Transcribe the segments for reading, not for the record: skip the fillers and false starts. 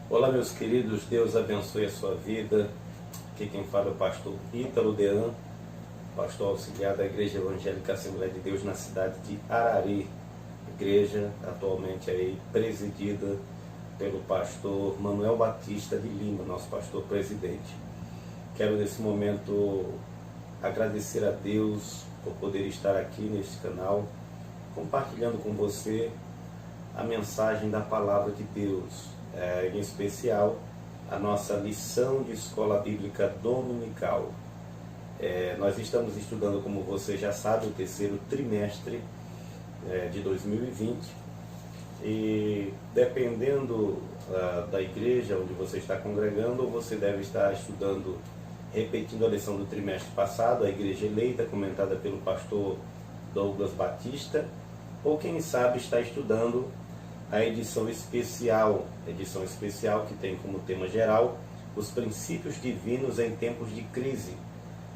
Olá, meus queridos, Deus abençoe a sua vida. Aqui quem fala é o pastor Ítalo Dean, pastor auxiliar da Igreja Evangélica Assembleia de Deus na cidade de Arari. Igreja atualmente aí presidida pelo pastor Manuel Batista de Lima, nosso pastor presidente. Quero nesse momento agradecer a Deus por poder estar aqui neste canal, compartilhando com você a mensagem da Palavra de Deus, em especial a nossa lição de escola bíblica dominical. Nós estamos estudando, como você já sabe, o terceiro trimestre de 2020 e dependendo da igreja onde você está congregando, você deve estar estudando, repetindo a lição do trimestre passado, a igreja eleita, comentada pelo pastor Douglas Batista, ou quem sabe está estudando a edição especial que tem como tema geral os princípios divinos em tempos de crise,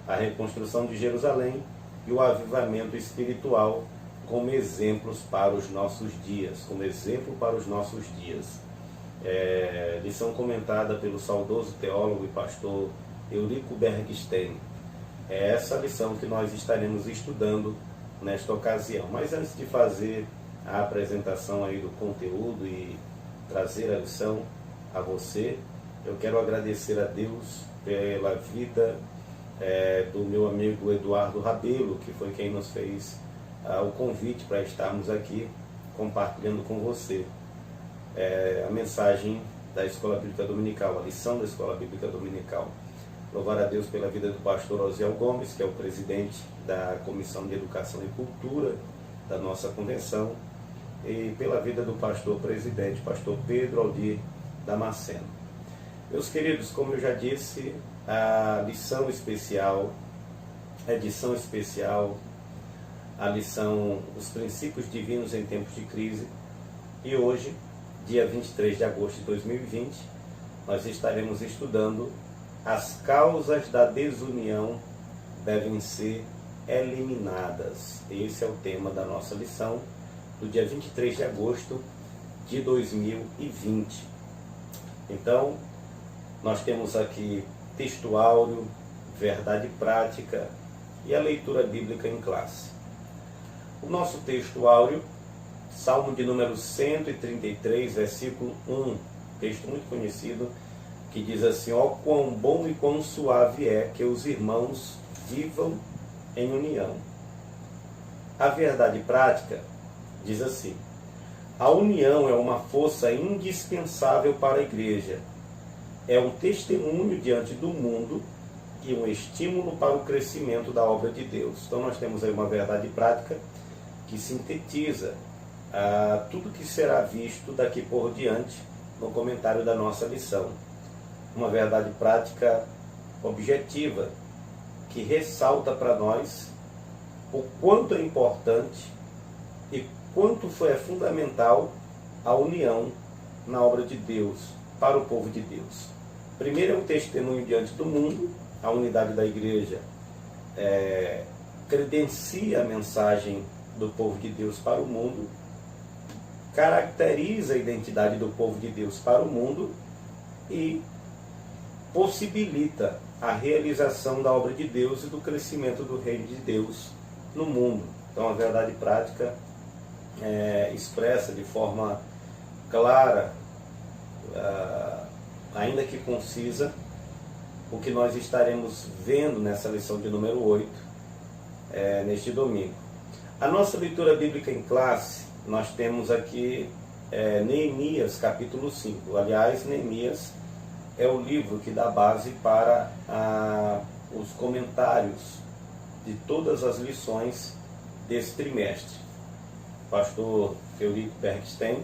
a reconstrução de Jerusalém e o avivamento espiritual como exemplos para os nossos dias, lição comentada pelo saudoso teólogo e pastor Eurico Bergstein. É essa lição que nós estaremos estudando nesta ocasião. Mas antes de fazer a apresentação aí do conteúdo e trazer a lição a você, eu quero agradecer a Deus pela vida do meu amigo Eduardo Rabelo, que foi quem nos fez o convite para estarmos aqui compartilhando com você a mensagem da Escola Bíblica Dominical, a lição da Escola Bíblica Dominical. Louvar a Deus pela vida do pastor Osiel Gomes, que é o presidente da Comissão de Educação e Cultura da nossa convenção, e pela vida do pastor presidente, pastor Pedro Aldir Damasceno. Meus queridos, como eu já disse, a lição especial, edição especial, a lição Os Princípios Divinos em Tempos de Crise, e hoje, dia 23 de agosto de 2020, nós estaremos estudando as causas da desunião devem ser eliminadas. Esse é o tema da nossa lição do dia 23 de agosto de 2020. Então, nós temos aqui texto áureo, verdade prática e a leitura bíblica em classe. O nosso texto áureo, Salmo de número 133, versículo 1, texto muito conhecido, que diz assim: ó, quão bom e quão suave é que os irmãos vivam em união. A verdade prática diz assim: a união é uma força indispensável para a igreja, é um testemunho diante do mundo e um estímulo para o crescimento da obra de Deus. Então nós temos aí uma verdade prática que sintetiza tudo que será visto daqui por diante no comentário da nossa lição. Uma verdade prática objetiva que ressalta para nós o quanto é importante e quanto foi fundamental a união na obra de Deus, para o povo de Deus. Primeiro é um testemunho diante do mundo, a unidade da igreja credencia a mensagem do povo de Deus para o mundo, caracteriza a identidade do povo de Deus para o mundo e possibilita a realização da obra de Deus e do crescimento do reino de Deus no mundo. Então a verdade prática expressa de forma clara, ainda que concisa, o que nós estaremos vendo nessa lição de número 8, neste domingo. A nossa leitura bíblica em classe, nós temos aqui Neemias capítulo 5. Aliás, Neemias é o livro que dá base para os comentários de todas as lições desse trimestre. O pastor Eurico Bergstein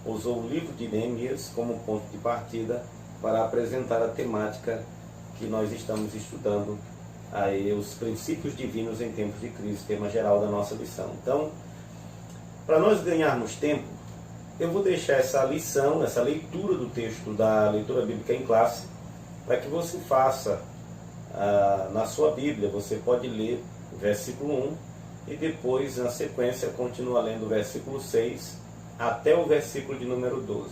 usou o livro de Neemias como ponto de partida para apresentar a temática que nós estamos estudando, aí, os princípios divinos em tempos de crise, tema geral da nossa lição. Então, para nós ganharmos tempo, eu vou deixar essa lição, essa leitura do texto da leitura bíblica em classe, para que você faça na sua Bíblia. Você pode ler o versículo 1 e depois, na sequência, continua lendo o versículo 6 até o versículo de número 12.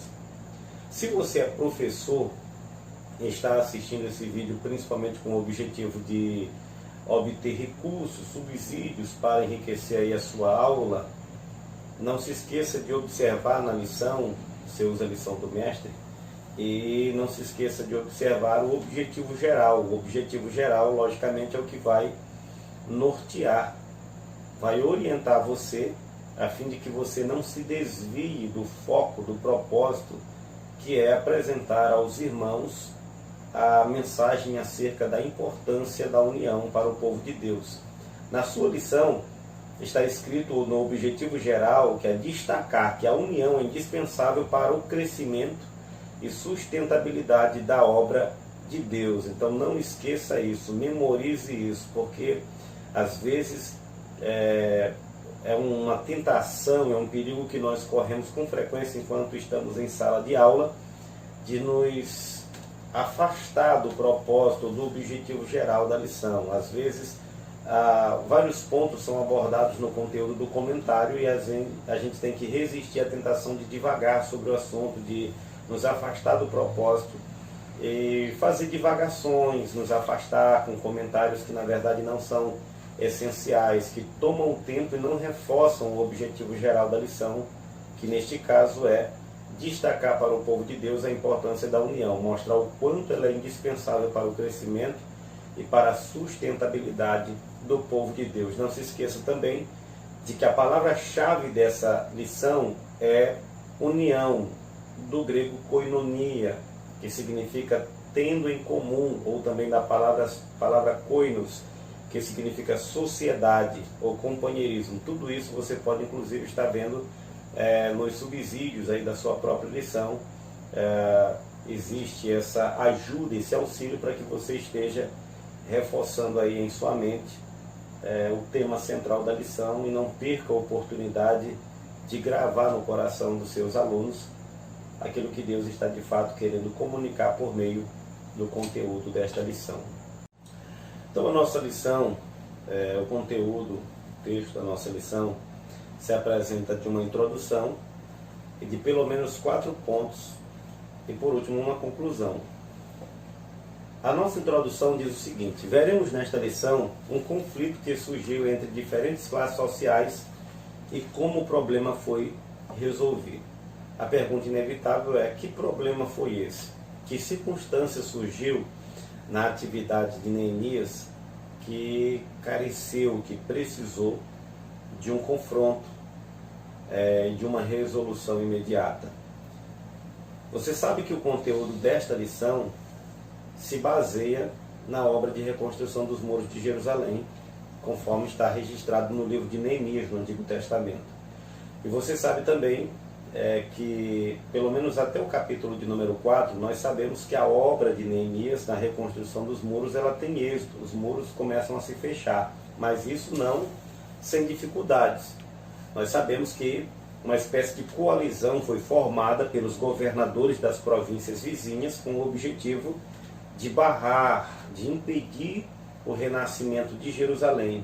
Se você é professor e está assistindo esse vídeo principalmente com o objetivo de obter recursos, subsídios para enriquecer aí a sua aula, não se esqueça de observar na lição, você usa a lição do mestre, e não se esqueça de observar o objetivo geral. O objetivo geral, logicamente, é o que vai nortear, vai orientar você, a fim de que você não se desvie do foco, do propósito, que é apresentar aos irmãos a mensagem acerca da importância da união para o povo de Deus. Na sua lição está escrito no objetivo geral, que é destacar que a união é indispensável para o crescimento e sustentabilidade da obra de Deus. Então não esqueça isso, memorize isso, porque às vezes é uma tentação, é um perigo que nós corremos com frequência enquanto estamos em sala de aula, de nos afastar do propósito, do objetivo geral da lição. Às vezes, vários pontos são abordados no conteúdo do comentário e a gente tem que resistir à tentação de divagar sobre o assunto, de nos afastar do propósito e fazer divagações, nos afastar com comentários que na verdade não são essenciais, que tomam tempo e não reforçam o objetivo geral da lição, que neste caso é destacar para o povo de Deus a importância da união, mostrar o quanto ela é indispensável para o crescimento e para a sustentabilidade do povo de Deus. Não se esqueça também de que a palavra-chave dessa lição é união, do grego koinonia, que significa tendo em comum, ou também da palavra koinos, que significa sociedade ou companheirismo. Tudo isso você pode inclusive estar vendo nos subsídios aí da sua própria lição. Existe essa ajuda, esse auxílio para que você esteja reforçando aí em sua mente o tema central da lição e não perca a oportunidade de gravar no coração dos seus alunos aquilo que Deus está de fato querendo comunicar por meio do conteúdo desta lição. Então a nossa lição, o conteúdo, o texto da nossa lição se apresenta de uma introdução e de pelo menos 4 pontos e por último uma conclusão. A nossa introdução diz o seguinte: veremos nesta lição um conflito que surgiu entre diferentes classes sociais e como o problema foi resolvido. A pergunta inevitável é: que problema foi esse? Que circunstância surgiu na atividade de Neemias que careceu, que precisou de um confronto, de uma resolução imediata? Você sabe que o conteúdo desta lição se baseia na obra de reconstrução dos muros de Jerusalém, conforme está registrado no livro de Neemias, no Antigo Testamento. E você sabe também que, pelo menos até o capítulo de número 4, nós sabemos que a obra de Neemias na reconstrução dos muros, ela tem êxito, os muros começam a se fechar, mas isso não sem dificuldades. Nós sabemos que uma espécie de coalizão foi formada pelos governadores das províncias vizinhas com o objetivo de barrar, de impedir o renascimento de Jerusalém.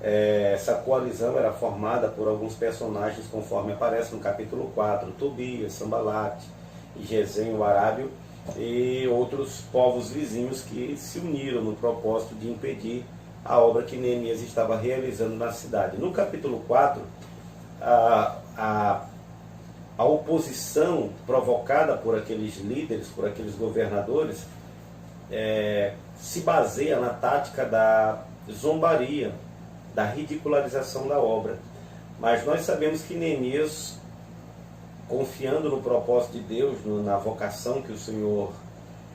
Essa coalizão era formada por alguns personagens, conforme aparece no capítulo 4, Tobias, Sambalate, Gesem, o Arábio, e outros povos vizinhos que se uniram no propósito de impedir a obra que Neemias estava realizando na cidade. No capítulo 4, a oposição provocada por aqueles líderes, por aqueles governadores, se baseia na tática da zombaria, da ridicularização da obra. Mas nós sabemos que Neemias, confiando no propósito de Deus, na vocação que o Senhor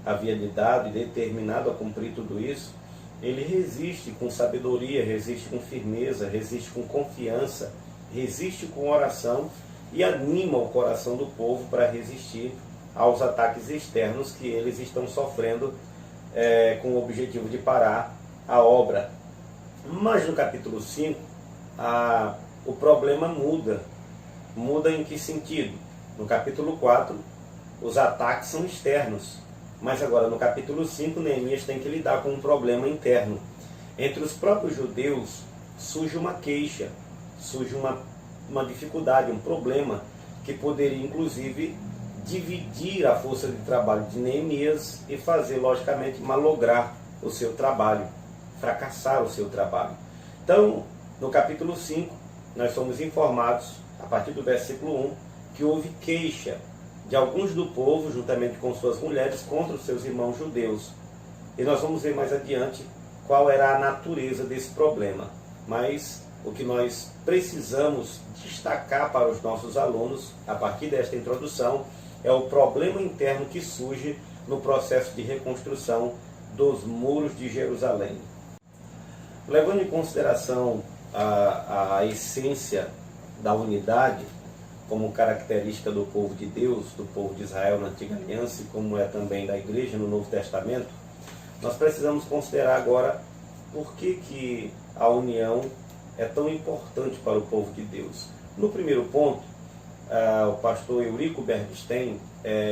havia lhe dado e determinado a cumprir tudo isso, ele resiste com sabedoria, resiste com firmeza, resiste com confiança, resiste com oração e anima o coração do povo para resistir aos ataques externos que eles estão sofrendo com o objetivo de parar a obra. Mas no capítulo 5, o problema muda. Muda em que sentido? No capítulo 4, os ataques são externos. Mas agora no capítulo 5, Neemias tem que lidar com um problema interno. Entre os próprios judeus surge uma queixa, surge uma dificuldade, um problema que poderia inclusive dividir a força de trabalho de Neemias e fazer, logicamente, malograr o seu trabalho, fracassar o seu trabalho. Então, no capítulo 5, nós somos informados, a partir do versículo 1, que houve queixa de alguns do povo, juntamente com suas mulheres, contra os seus irmãos judeus. E nós vamos ver mais adiante qual era a natureza desse problema. Mas o que nós precisamos destacar para os nossos alunos, a partir desta introdução, é o problema interno que surge no processo de reconstrução dos muros de Jerusalém. Levando em consideração a essência da unidade, como característica do povo de Deus, do povo de Israel na Antiga Aliança, e como é também da Igreja no Novo Testamento, nós precisamos considerar agora por que a união é tão importante para o povo de Deus. No primeiro ponto, o pastor Eurico Bergstein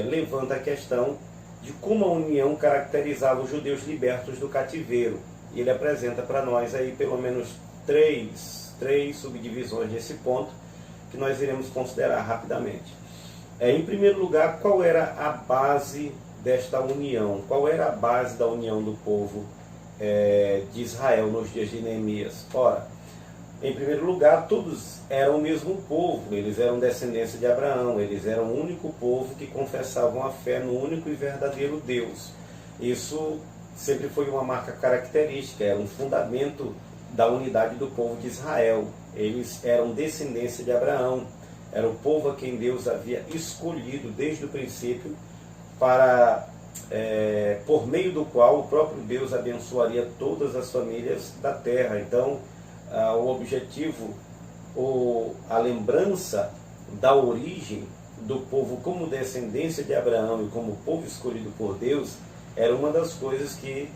levanta a questão de como a união caracterizava os judeus libertos do cativeiro. E ele apresenta para nós aí pelo menos três subdivisões desse ponto, que nós iremos considerar rapidamente. Em primeiro lugar, qual era a base desta união? Qual era a base da união do povo de Israel nos dias de Neemias? Ora, em primeiro lugar, todos eram o mesmo povo, eles eram descendência de Abraão, eles eram o único povo que confessavam a fé no único e verdadeiro Deus. Isso sempre foi uma marca característica, era um fundamento da unidade do povo de Israel. Eles eram descendência de Abraão, era o povo a quem Deus havia escolhido desde o princípio, por meio do qual o próprio Deus abençoaria todas as famílias da terra. Então, o objetivo, a lembrança da origem do povo como descendência de Abraão e como povo escolhido por Deus, era uma das coisas que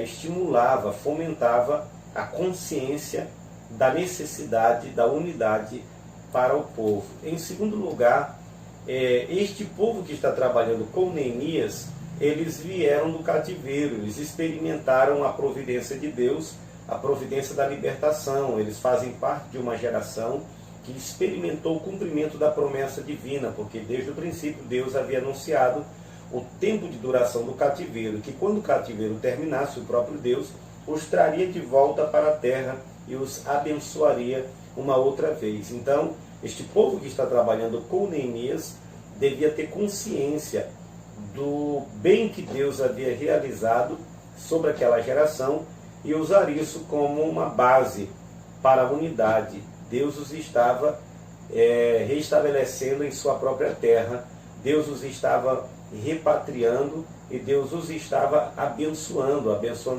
estimulava, fomentava a consciência da necessidade da unidade para o povo. Em segundo lugar, este povo que está trabalhando com Neemias, eles vieram do cativeiro, eles experimentaram a providência de Deus, a providência da libertação. Eles fazem parte de uma geração que experimentou o cumprimento da promessa divina, porque desde o princípio Deus havia anunciado o tempo de duração do cativeiro, que quando o cativeiro terminasse, o próprio Deus os traria de volta para a terra e os abençoaria uma outra vez. Então, este povo que está trabalhando com Neemias devia ter consciência do bem que Deus havia realizado sobre aquela geração e usar isso como uma base para a unidade. Deus os estava restabelecendo em sua própria terra, Deus os estava repatriando e Deus os estava abençoando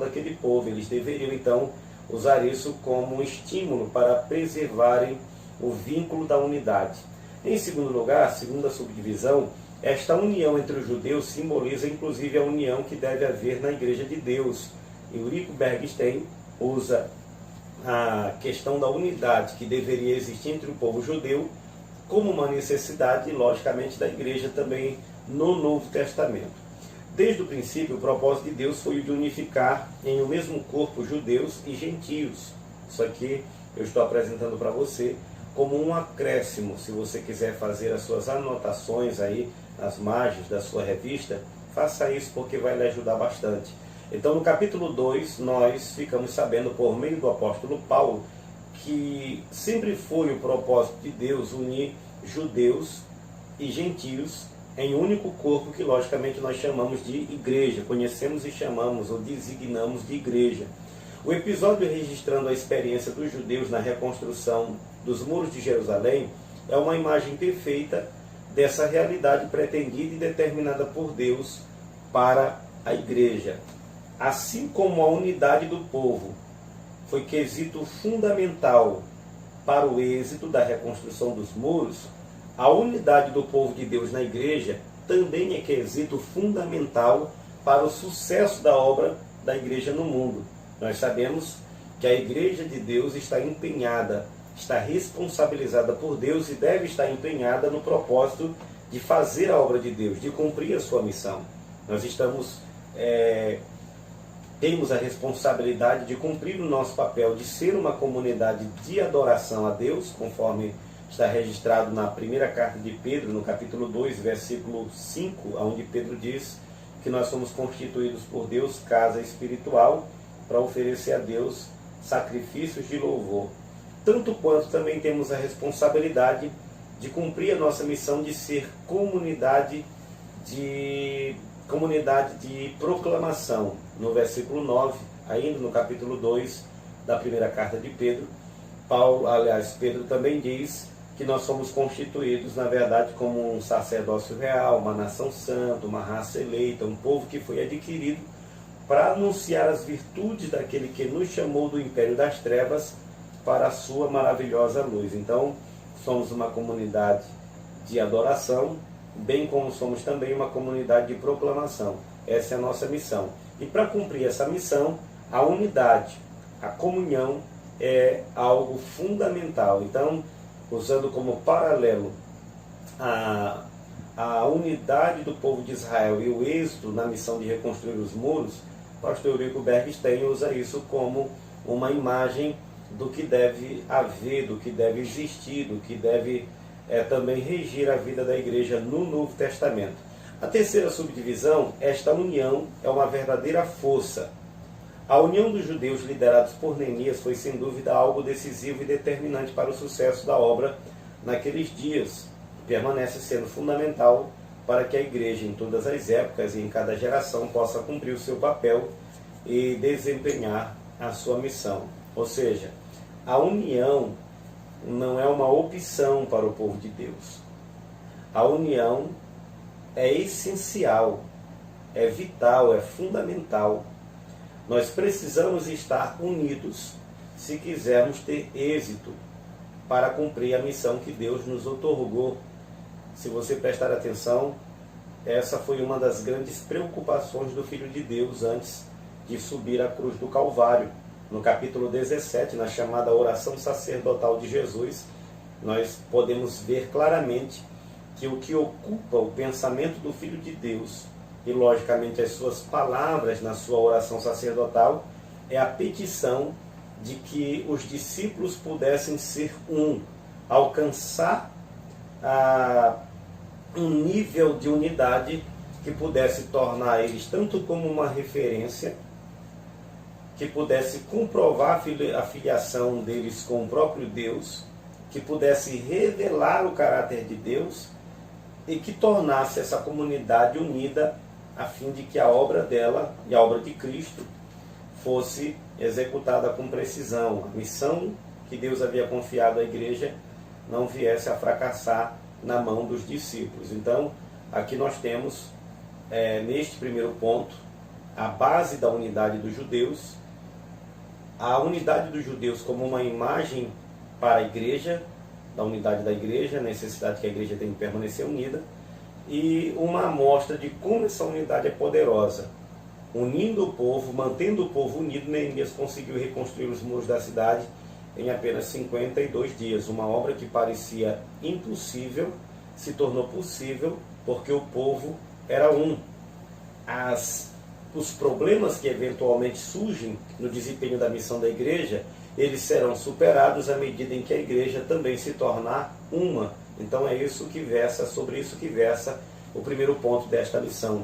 aquele povo. Eles deveriam então usar isso como um estímulo para preservarem o vínculo da unidade. Em segundo lugar, segunda subdivisão, esta união entre os judeus simboliza inclusive a união que deve haver na Igreja de Deus. Eurico Bergstein usa a questão da unidade que deveria existir entre o povo judeu como uma necessidade, logicamente, da Igreja também no Novo Testamento. Desde o princípio, o propósito de Deus foi o de unificar em um mesmo corpo judeus e gentios. Isso aqui eu estou apresentando para você como um acréscimo. Se você quiser fazer as suas anotações aí nas margens da sua revista, faça isso porque vai lhe ajudar bastante. Então, no capítulo 2, nós ficamos sabendo por meio do apóstolo Paulo que sempre foi o propósito de Deus unir judeus e gentios em um único corpo, que logicamente nós chamamos de igreja, conhecemos e chamamos ou designamos de igreja. O episódio registrando a experiência dos judeus na reconstrução dos muros de Jerusalém é uma imagem perfeita dessa realidade pretendida e determinada por Deus para a igreja. Assim como a unidade do povo foi quesito fundamental para o êxito da reconstrução dos muros, a unidade do povo de Deus na igreja também é quesito fundamental para o sucesso da obra da igreja no mundo. Nós sabemos que a igreja de Deus está empenhada, está responsabilizada por Deus e deve estar empenhada no propósito de fazer a obra de Deus, de cumprir a sua missão. Nós temos a responsabilidade de cumprir o nosso papel de ser uma comunidade de adoração a Deus, conforme está registrado na primeira carta de Pedro, no capítulo 2, versículo 5, onde Pedro diz que nós somos constituídos por Deus, casa espiritual, para oferecer a Deus sacrifícios de louvor. Tanto quanto também temos a responsabilidade de cumprir a nossa missão de ser comunidade de proclamação. No versículo 9, ainda no capítulo 2 da primeira carta de Pedro, Pedro também diz que nós somos constituídos, na verdade, como um sacerdócio real, uma nação santa, uma raça eleita, um povo que foi adquirido para anunciar as virtudes daquele que nos chamou do império das trevas para a sua maravilhosa luz. Então, somos uma comunidade de adoração, bem como somos também uma comunidade de proclamação. Essa é a nossa missão. E para cumprir essa missão, a unidade, a comunhão é algo fundamental. Então, usando como paralelo a unidade do povo de Israel e o êxito na missão de reconstruir os muros, o pastor Eurico Bergstein usa isso como uma imagem do que deve haver, do que deve existir, do que deve também regir a vida da igreja no Novo Testamento. A terceira subdivisão, esta união é uma verdadeira força. A união dos judeus liderados por Neemias foi sem dúvida algo decisivo e determinante para o sucesso da obra naqueles dias. Permanece sendo fundamental para que a igreja em todas as épocas e em cada geração possa cumprir o seu papel e desempenhar a sua missão. Ou seja, a união não é uma opção para o povo de Deus. A união é essencial, é vital, é fundamental. Nós precisamos estar unidos se quisermos ter êxito para cumprir a missão que Deus nos outorgou. Se você prestar atenção, essa foi uma das grandes preocupações do Filho de Deus antes de subir à cruz do Calvário. No capítulo 17, na chamada oração sacerdotal de Jesus, nós podemos ver claramente que o que ocupa o pensamento do Filho de Deus e, logicamente, as suas palavras na sua oração sacerdotal é a petição de que os discípulos pudessem ser um, alcançar um nível de unidade que pudesse tornar eles tanto como uma referência, que pudesse comprovar a filiação deles com o próprio Deus, que pudesse revelar o caráter de Deus e que tornasse essa comunidade unida a fim de que a obra dela e a obra de Cristo fosse executada com precisão. A missão que Deus havia confiado à igreja não viesse a fracassar na mão dos discípulos. Então, aqui nós temos, neste primeiro ponto, a base da unidade dos judeus, a unidade dos judeus como uma imagem para a igreja, da unidade da igreja, a necessidade que a igreja tem de permanecer unida, e uma amostra de como essa unidade é poderosa. Unindo o povo, mantendo o povo unido, Neemias conseguiu reconstruir os muros da cidade em apenas 52 dias. Uma obra que parecia impossível se tornou possível porque o povo era um. Os problemas que eventualmente surgem no desempenho da missão da igreja, eles serão superados à medida em que a igreja também se tornar uma. Então é isso que versa, sobre isso que versa o primeiro ponto desta lição.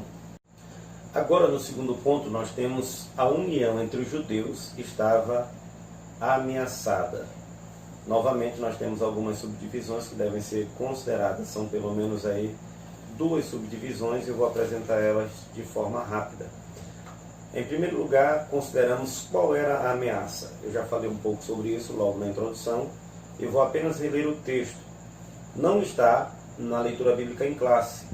Agora, no segundo ponto, nós temos a união entre os judeus que estava ameaçada. Novamente, nós temos algumas subdivisões que devem ser consideradas. São pelo menos aí 2 subdivisões e eu vou apresentar elas de forma rápida. Em primeiro lugar, consideramos qual era a ameaça. Eu já falei um pouco sobre isso logo na introdução. Eu vou apenas reler o texto. Não está na leitura bíblica em classe,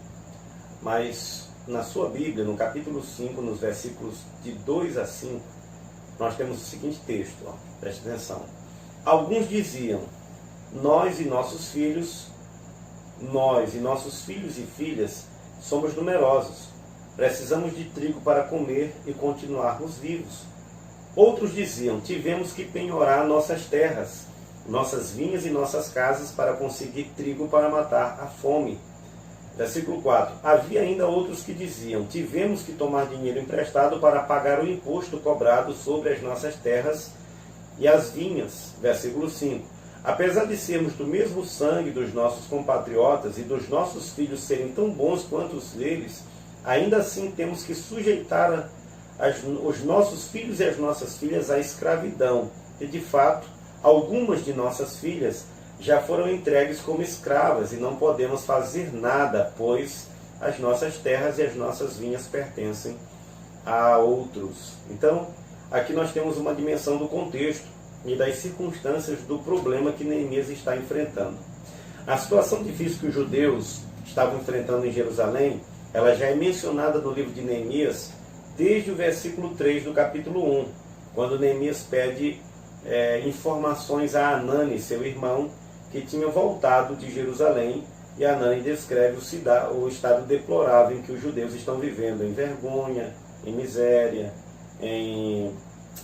mas na sua Bíblia, no capítulo 5, nos versículos de 2 a 5, nós temos o seguinte texto, preste atenção. Alguns diziam, nós e nossos filhos e filhas somos numerosos, precisamos de trigo para comer e continuarmos vivos. Outros diziam, tivemos que penhorar nossas terras, nossas vinhas e nossas casas para conseguir trigo para matar a fome. Versículo 4. Havia ainda outros que diziam, tivemos que tomar dinheiro emprestado para pagar o imposto cobrado sobre as nossas terras e as vinhas. Versículo 5. Apesar de sermos do mesmo sangue dos nossos compatriotas e dos nossos filhos serem tão bons quanto os deles, ainda assim temos que sujeitar os nossos filhos e as nossas filhas à escravidão. E, de fato, algumas de nossas filhas já foram entregues como escravas e não podemos fazer nada, pois as nossas terras e as nossas vinhas pertencem a outros. Então, aqui nós temos uma dimensão do contexto e das circunstâncias do problema que Neemias está enfrentando. A situação difícil que os judeus estavam enfrentando em Jerusalém, ela já é mencionada no livro de Neemias desde o versículo 3 do capítulo 1, quando Neemias pede informações a Anani, seu irmão, que tinha voltado de Jerusalém, e Anani descreve o estado deplorável em que os judeus estão vivendo, em vergonha, em miséria,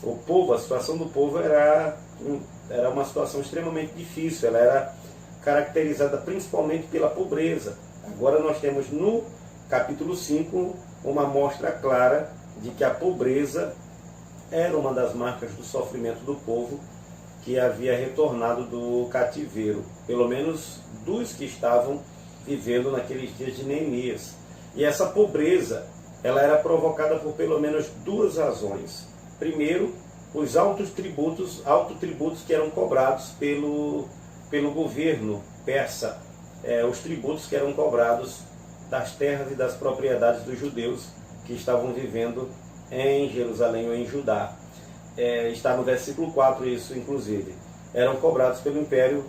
o povo, a situação do povo era uma situação extremamente difícil, ela era caracterizada principalmente pela pobreza. Agora nós temos no capítulo 5 uma mostra clara de que a pobreza era uma das marcas do sofrimento do povo que havia retornado do cativeiro, pelo menos dos que estavam vivendo naqueles dias de Neemias. E essa pobreza, ela era provocada por pelo menos duas razões. Primeiro, os altos tributos que eram cobrados pelo governo persa, os tributos que eram cobrados das terras e das propriedades dos judeus que estavam vivendo em Jerusalém ou em Judá. Está no versículo 4 isso, inclusive. Eram cobrados pelo império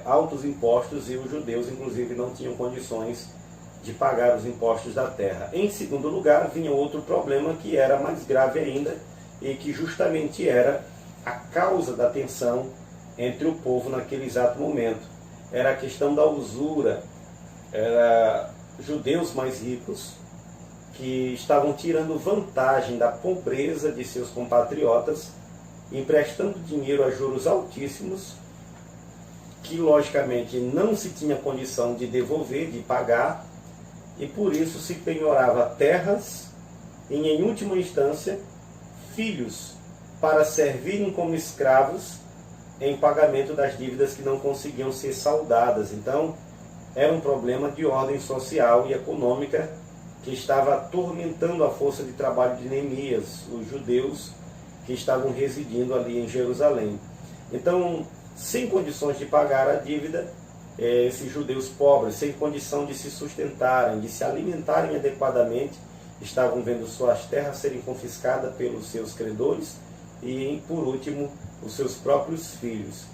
altos impostos e os judeus, inclusive, não tinham condições de pagar os impostos da terra. Em segundo lugar, vinha outro problema que era mais grave ainda e que justamente era a causa da tensão entre o povo naquele exato momento. Era a questão da usura. Era judeus mais ricos que estavam tirando vantagem da pobreza de seus compatriotas, emprestando dinheiro a juros altíssimos, que logicamente não se tinha condição de devolver, de pagar, e por isso se penhorava terras e, em última instância, filhos para servirem como escravos em pagamento das dívidas que não conseguiam ser saldadas. Então, era um problema de ordem social e econômica que estava atormentando a força de trabalho de Neemias, os judeus que estavam residindo ali em Jerusalém. Então, sem condições de pagar a dívida, esses judeus pobres, sem condição de se sustentarem, de se alimentarem adequadamente, estavam vendo suas terras serem confiscadas pelos seus credores e, por último, os seus próprios filhos.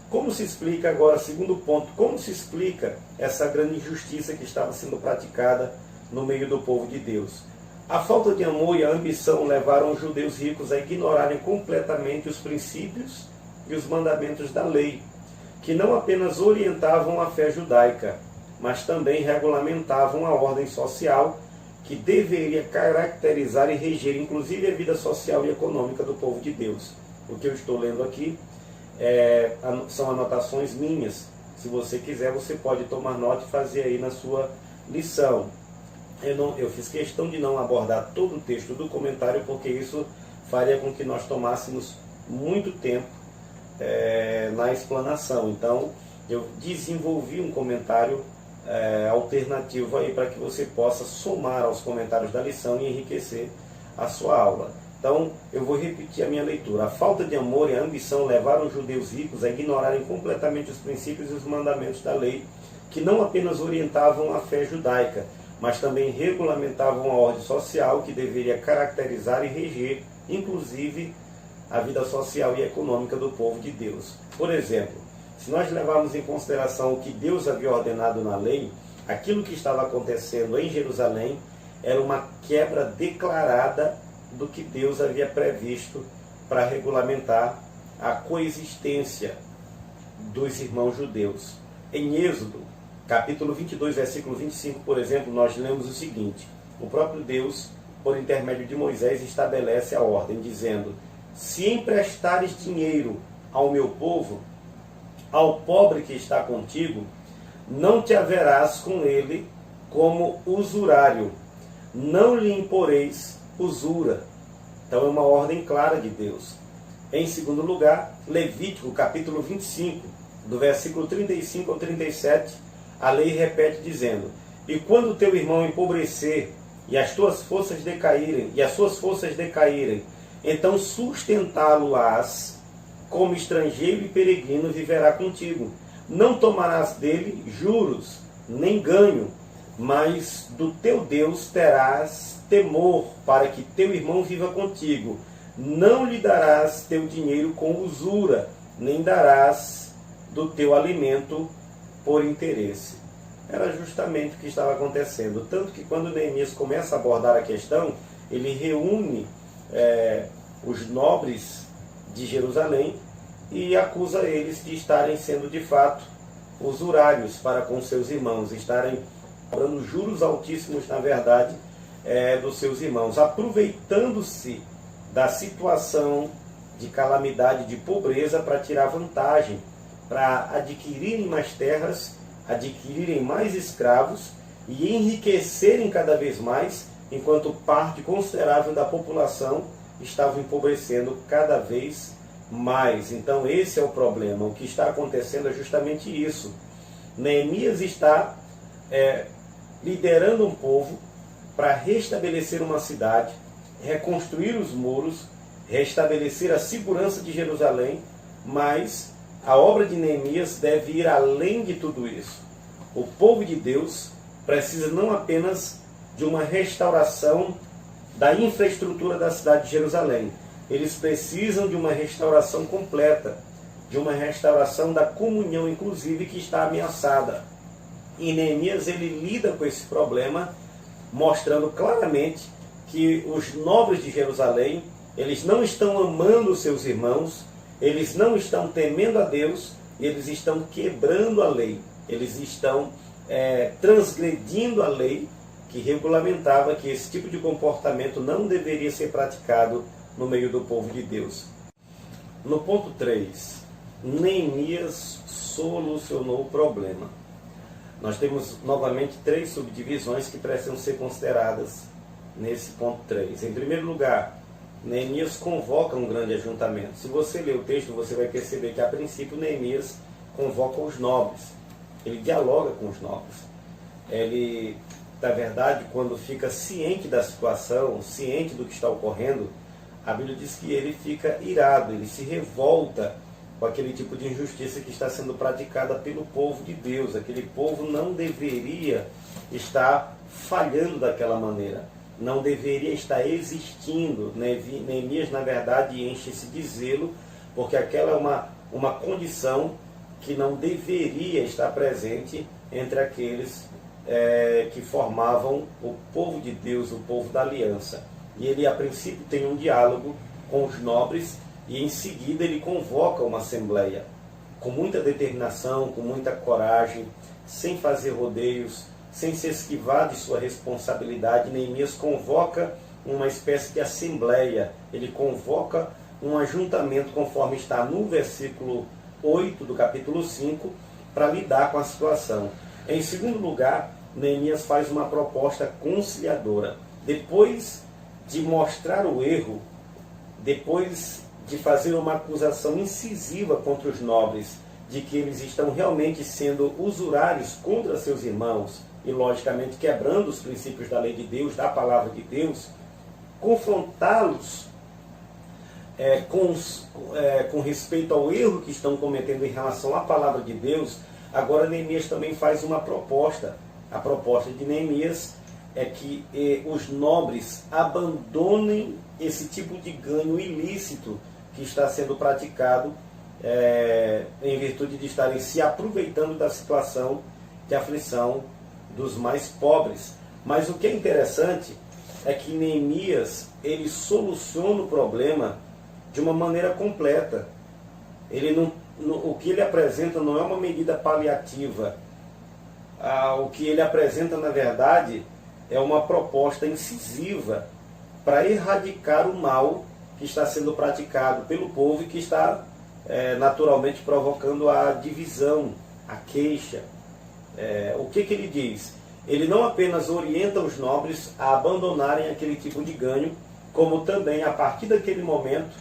Como se explica agora, segundo ponto, como se explica essa grande injustiça que estava sendo praticada no meio do povo de Deus? A falta de amor e a ambição levaram os judeus ricos a ignorarem completamente os princípios e os mandamentos da lei, que não apenas orientavam a fé judaica, mas também regulamentavam a ordem social que deveria caracterizar e reger inclusive a vida social e econômica do povo de Deus. O que eu estou lendo aqui são anotações minhas. Se você quiser, você pode tomar nota e fazer aí na sua lição. Eu fiz questão de não abordar todo o texto do comentário, porque isso faria com que nós tomássemos muito tempo na explanação. Então, eu desenvolvi um comentário alternativo aí para que você possa somar aos comentários da lição e enriquecer a sua aula. Então, eu vou repetir a minha leitura. A falta de amor e a ambição levaram os judeus ricos a ignorarem completamente os princípios e os mandamentos da lei, que não apenas orientavam a fé judaica, mas também regulamentavam a ordem social que deveria caracterizar e reger, inclusive, a vida social e econômica do povo de Deus. Por exemplo, se nós levarmos em consideração o que Deus havia ordenado na lei, aquilo que estava acontecendo em Jerusalém era uma quebra declarada do que Deus havia previsto para regulamentar a coexistência dos irmãos judeus. Em Êxodo, capítulo 22, versículo 25, por exemplo, nós lemos o seguinte: o próprio Deus, por intermédio de Moisés, estabelece a ordem, dizendo: se emprestares dinheiro ao meu povo, ao pobre que está contigo, não te haverás com ele como usurário, não lhe imporeis usura. Então é uma ordem clara de Deus. Em segundo lugar, Levítico capítulo 25, do versículo 35 ao 37, a lei repete dizendo: e quando teu irmão empobrecer e as tuas forças decaírem, e as suas forças decaírem, então sustentá-lo-ás como estrangeiro e peregrino viverá contigo. Não tomarás dele juros, nem ganho, mas do teu Deus terás temor, para que teu irmão viva contigo. Não lhe darás teu dinheiro com usura, nem darás do teu alimento por interesse. Era justamente o que estava acontecendo. Tanto que quando Neemias começa a abordar a questão, ele reúne os nobres de Jerusalém e acusa eles de estarem sendo de fato usurários para com seus irmãos, estarem cobrando juros altíssimos, na verdade, dos seus irmãos, aproveitando-se da situação de calamidade, de pobreza, para tirar vantagem, para adquirirem mais terras, adquirirem mais escravos e enriquecerem cada vez mais, enquanto parte considerável da população estava empobrecendo cada vez mais. Então esse é o problema. O que está acontecendo é justamente isso. Neemias está liderando um povo para restabelecer uma cidade, reconstruir os muros, restabelecer a segurança de Jerusalém, mas a obra de Neemias deve ir além de tudo isso. O povo de Deus precisa não apenas de uma restauração da infraestrutura da cidade de Jerusalém, eles precisam de uma restauração completa, de uma restauração da comunhão, inclusive, que está ameaçada. E Neemias, ele lida com esse problema, mostrando claramente que os nobres de Jerusalém, eles não estão amando os seus irmãos, eles não estão temendo a Deus, eles estão quebrando a lei, eles estão transgredindo a lei que regulamentava que esse tipo de comportamento não deveria ser praticado no meio do povo de Deus. No ponto 3, Neemias solucionou o problema. Nós temos novamente 3 subdivisões que precisam ser consideradas nesse ponto 3. Em primeiro lugar, Neemias convoca um grande ajuntamento. Se você ler o texto, você vai perceber que a princípio Neemias convoca os nobres. Ele dialoga com os nobres. Ele, na verdade, quando fica ciente da situação, ciente do que está ocorrendo, a Bíblia diz que ele fica irado, ele se revolta com aquele tipo de injustiça que está sendo praticada pelo povo de Deus. Aquele povo não deveria estar falhando daquela maneira, não deveria estar existindo. Neemias, na verdade, enche-se de zelo, porque aquela é uma condição que não deveria estar presente entre aqueles que formavam o povo de Deus, o povo da aliança. E ele, a princípio, tem um diálogo com os nobres e, em seguida, ele convoca uma assembleia com muita determinação, com muita coragem, sem fazer rodeios, sem se esquivar de sua responsabilidade. Neemias convoca uma espécie de assembleia, ele convoca um ajuntamento, conforme está no versículo 8 do capítulo 5, para lidar com a situação. Em segundo lugar, Neemias faz uma proposta conciliadora. Depois de mostrar o erro, depois de fazer uma acusação incisiva contra os nobres, de que eles estão realmente sendo usurários contra seus irmãos, e logicamente quebrando os princípios da lei de Deus, da palavra de Deus, confrontá-los com respeito ao erro que estão cometendo em relação à palavra de Deus. Agora Neemias também faz uma proposta. A proposta de Neemias é que os nobres abandonem esse tipo de ganho ilícito que está sendo praticado em virtude de estarem se aproveitando da situação de aflição dos mais pobres. Mas o que é interessante é que Neemias, ele soluciona o problema de uma maneira completa. O que ele apresenta não é uma medida paliativa. O que ele apresenta, na verdade, é uma proposta incisiva para erradicar o mal que está sendo praticado pelo povo e que está naturalmente provocando a divisão, a queixa. O que ele diz? Ele não apenas orienta os nobres a abandonarem aquele tipo de ganho, como também, a partir daquele momento,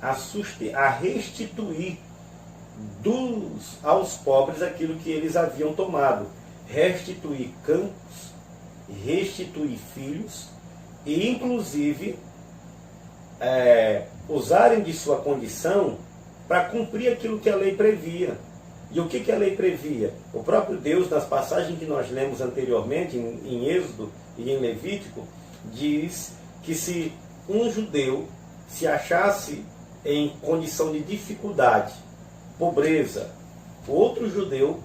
a restituir aos pobres aquilo que eles haviam tomado, restituir campos, restituir filhos e inclusive usarem de sua condição para cumprir aquilo que a lei previa. E o que a lei previa? O próprio Deus, nas passagens que nós lemos anteriormente, em Êxodo e em Levítico, diz que se um judeu se achasse em condição de dificuldade, pobreza, outro judeu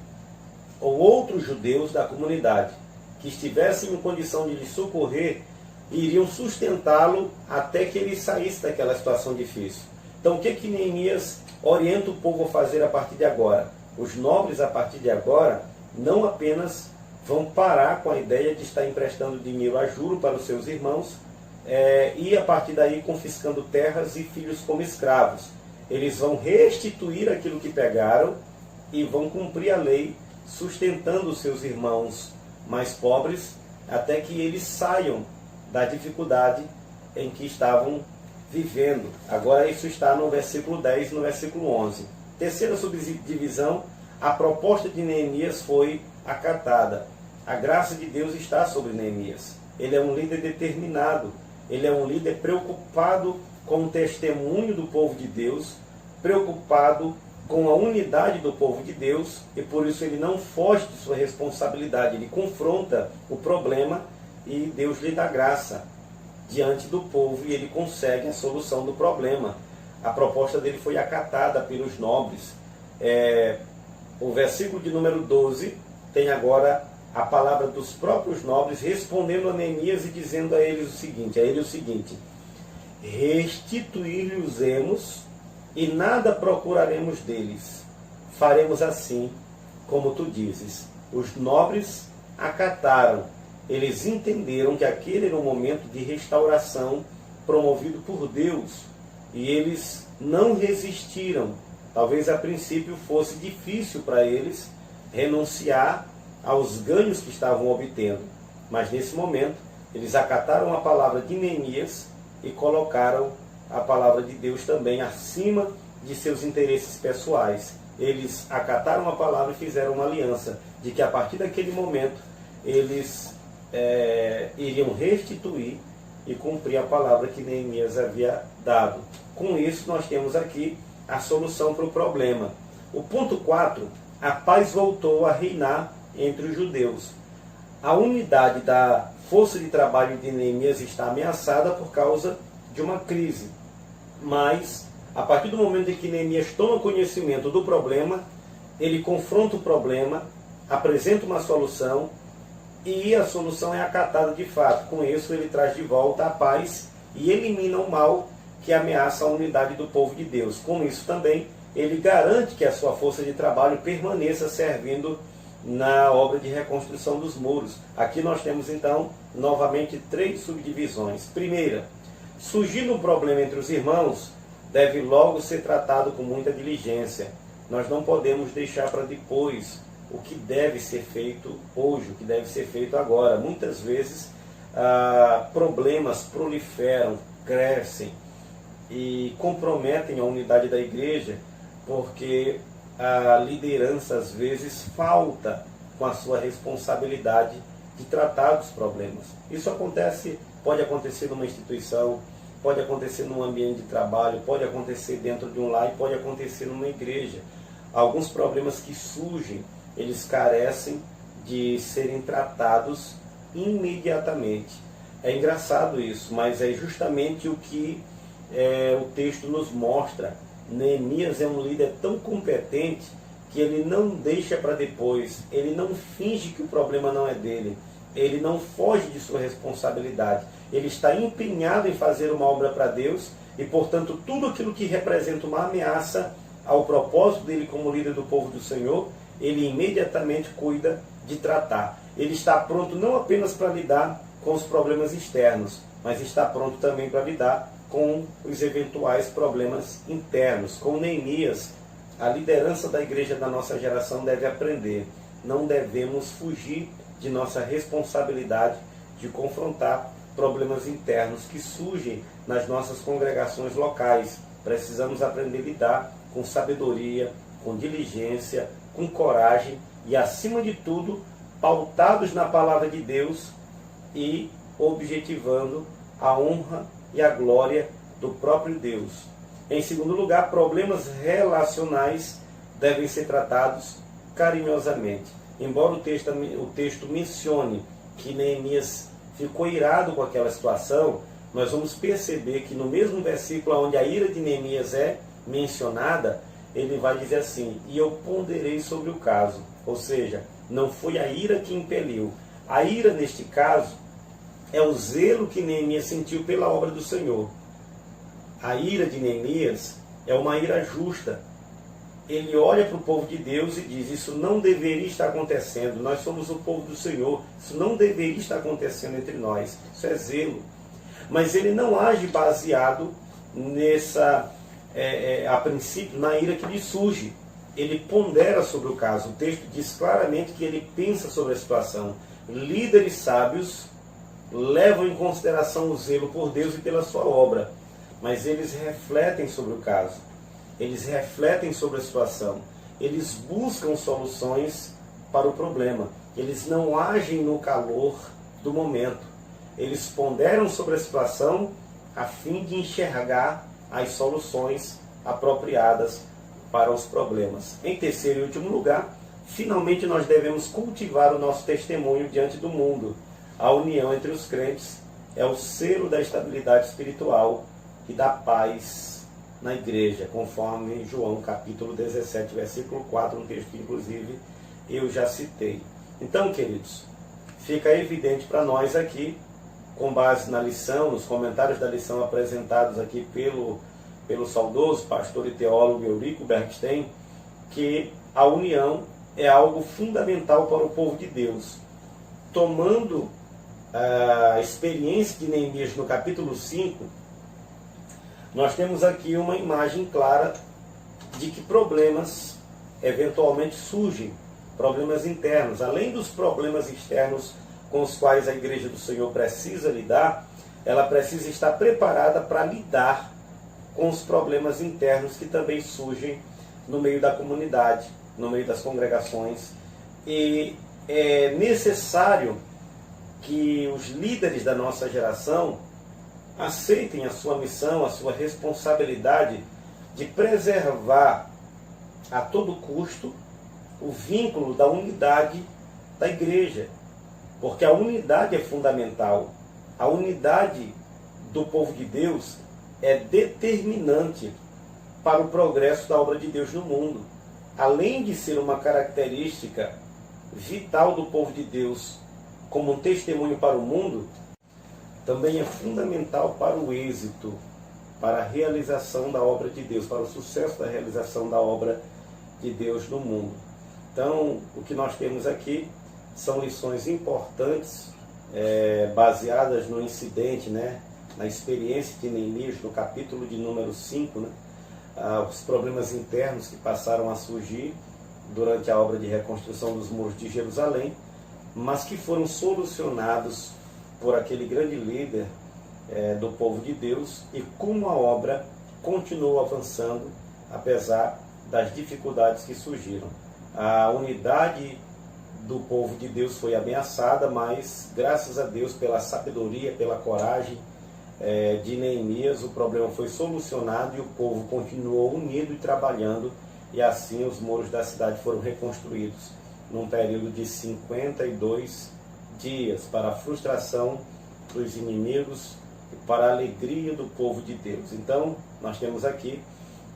ou outros judeus da comunidade que estivessem em condição de lhe socorrer, iriam sustentá-lo até que ele saísse daquela situação difícil. Então o que Neemias orienta o povo a fazer a partir de agora? Os nobres, a partir de agora, não apenas vão parar com a ideia de estar emprestando dinheiro a juro para os seus irmãos e a partir daí confiscando terras e filhos como escravos. Eles vão restituir aquilo que pegaram e vão cumprir a lei, sustentando os seus irmãos mais pobres até que eles saiam da dificuldade em que estavam vivendo. Agora isso está no versículo 10 e no versículo 11. Terceira subdivisão, a proposta de Neemias foi acatada. A graça de Deus está sobre Neemias. Ele é um líder determinado, ele é um líder preocupado com o testemunho do povo de Deus, preocupado com a unidade do povo de Deus, e por isso ele não foge de sua responsabilidade, ele confronta o problema e Deus lhe dá graça diante do povo e ele consegue a solução do problema. A proposta dele foi acatada pelos nobres. O versículo de número 12 tem agora a palavra dos próprios nobres respondendo a Neemias e dizendo a ele o seguinte: restituir-lhes-emos e nada procuraremos deles. Faremos assim como tu dizes. Os nobres acataram. Eles entenderam que aquele era um momento de restauração promovido por Deus. E eles não resistiram. Talvez a princípio fosse difícil para eles renunciar aos ganhos que estavam obtendo. Mas nesse momento, eles acataram a palavra de Neemias e colocaram a palavra de Deus também acima de seus interesses pessoais. Eles acataram a palavra e fizeram uma aliança de que a partir daquele momento eles iriam restituir e cumprir a palavra que Neemias havia dado. Com isso, nós temos aqui a solução para o problema. O ponto 4, a paz voltou a reinar entre os judeus. A unidade da força de trabalho de Neemias está ameaçada por causa de uma crise. Mas, a partir do momento em que Neemias toma conhecimento do problema, ele confronta o problema, apresenta uma solução, e a solução é acatada de fato. Com isso, ele traz de volta a paz e elimina o mal que ameaça a unidade do povo de Deus. Com isso também, ele garante que a sua força de trabalho permaneça servindo na obra de reconstrução dos muros. Aqui nós temos, então, novamente 3 subdivisões. Primeira, surgindo um problema entre os irmãos, deve logo ser tratado com muita diligência. Nós não podemos deixar para depois o que deve ser feito hoje, o que deve ser feito agora. Muitas vezes problemas proliferam, crescem e comprometem a unidade da igreja porque a liderança às vezes falta com a sua responsabilidade de tratar dos problemas. Isso pode acontecer numa instituição, pode acontecer num ambiente de trabalho, pode acontecer dentro de um lar e pode acontecer numa igreja. Alguns problemas que surgem, eles carecem de serem tratados imediatamente. É engraçado isso, mas é justamente o que o texto nos mostra. Neemias é um líder tão competente que ele não deixa para depois, ele não finge que o problema não é dele, ele não foge de sua responsabilidade, ele está empenhado em fazer uma obra para Deus e, portanto, tudo aquilo que representa uma ameaça ao propósito dele como líder do povo do Senhor, ele imediatamente cuida de tratar. Ele está pronto não apenas para lidar com os problemas externos, mas está pronto também para lidar com os eventuais problemas internos. Com Neemias, a liderança da igreja da nossa geração deve aprender. Não devemos fugir de nossa responsabilidade de confrontar problemas internos que surgem nas nossas congregações locais. Precisamos aprender a lidar com sabedoria, com diligência, com coragem e, acima de tudo, pautados na palavra de Deus e objetivando a honra e a glória do próprio Deus. Em segundo lugar, problemas relacionais devem ser tratados carinhosamente. Embora o texto mencione que Neemias ficou irado com aquela situação, nós vamos perceber que no mesmo versículo onde a ira de Neemias é mencionada, ele vai dizer assim: e eu ponderei sobre o caso. Ou seja, não foi a ira que impeliu. A ira, neste caso, é o zelo que Neemias sentiu pela obra do Senhor. A ira de Neemias é uma ira justa. Ele olha para o povo de Deus e diz: isso não deveria estar acontecendo, nós somos o povo do Senhor, isso não deveria estar acontecendo entre nós. Isso é zelo. Mas ele não age baseado a princípio, na ira que lhe surge. Ele pondera sobre o caso. O texto diz claramente que ele pensa sobre a situação. Líderes sábios levam em consideração o zelo por Deus e pela sua obra, mas eles refletem sobre o caso, eles refletem sobre a situação, eles buscam soluções para o problema, eles não agem no calor do momento, eles ponderam sobre a situação a fim de enxergar as soluções apropriadas para os problemas. Em terceiro e último lugar, finalmente nós devemos cultivar o nosso testemunho diante do mundo. A união entre os crentes é o selo da estabilidade espiritual e da paz na igreja, conforme João capítulo 17, versículo 4, um texto que inclusive eu já citei. Então, queridos, fica evidente para nós aqui, com base na lição, nos comentários da lição apresentados aqui pelo saudoso pastor e teólogo Eurico Bergstein, que a união é algo fundamental para o povo de Deus. Tomando a experiência de Neemias no capítulo 5, nós temos aqui uma imagem clara de que problemas eventualmente surgem, problemas internos. Além dos problemas externos com os quais a igreja do Senhor precisa lidar, ela precisa estar preparada para lidar com os problemas internos que também surgem no meio da comunidade, no meio das congregações. E é necessário que os líderes da nossa geração aceitem a sua missão, a sua responsabilidade de preservar a todo custo o vínculo da unidade da igreja, porque a unidade é fundamental. A unidade do povo de Deus é determinante para o progresso da obra de Deus no mundo. Além de ser uma característica vital do povo de Deus como um testemunho para o mundo, também é fundamental para o êxito, para a realização da obra de Deus, para o sucesso da realização da obra de Deus no mundo. Então, o que nós temos aqui são lições importantes, baseadas no incidente, na experiência de Neemias, no capítulo de número 5, os problemas internos que passaram a surgir durante a obra de reconstrução dos muros de Jerusalém, mas que foram solucionados por aquele grande líder do povo de Deus, e como a obra continuou avançando, apesar das dificuldades que surgiram. A unidade do povo de Deus foi ameaçada, mas graças a Deus, pela sabedoria, pela coragem de Neemias, o problema foi solucionado e o povo continuou unido e trabalhando, e assim os muros da cidade foram reconstruídos num período de 52 dias, para a frustração dos inimigos e para a alegria do povo de Deus. Então, nós temos aqui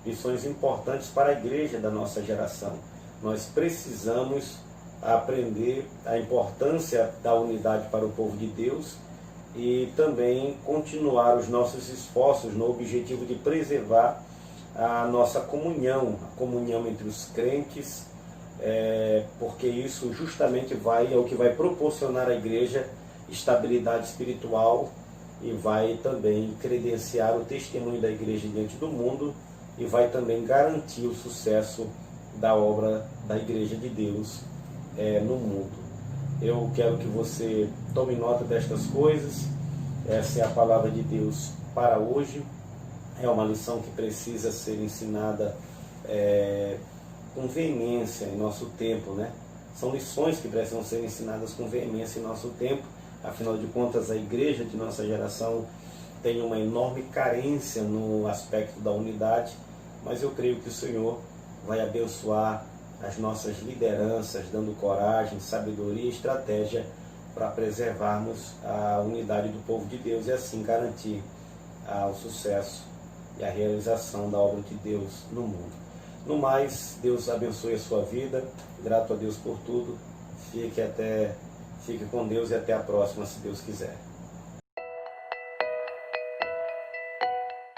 lições importantes para a igreja da nossa geração. Nós precisamos aprender a importância da unidade para o povo de Deus e também continuar os nossos esforços no objetivo de preservar a nossa comunhão, a comunhão entre os crentes, porque isso justamente é o que vai proporcionar à igreja estabilidade espiritual e vai também credenciar o testemunho da igreja diante do mundo e vai também garantir o sucesso da obra da igreja de Deus no mundo. Eu quero que você tome nota destas coisas. Essa é a palavra de Deus para hoje. É uma lição que precisa ser ensinada com veemência em nosso tempo, né? São lições que precisam ser ensinadas com veemência em nosso tempo. Afinal de contas, a igreja de nossa geração tem uma enorme carência no aspecto da unidade, mas eu creio que o Senhor vai abençoar as nossas lideranças, dando coragem, sabedoria e estratégia para preservarmos a unidade do povo de Deus e assim garantir o sucesso e a realização da obra de Deus no mundo. No mais, Deus abençoe a sua vida, grato a Deus por tudo, fique com Deus e até a próxima, se Deus quiser.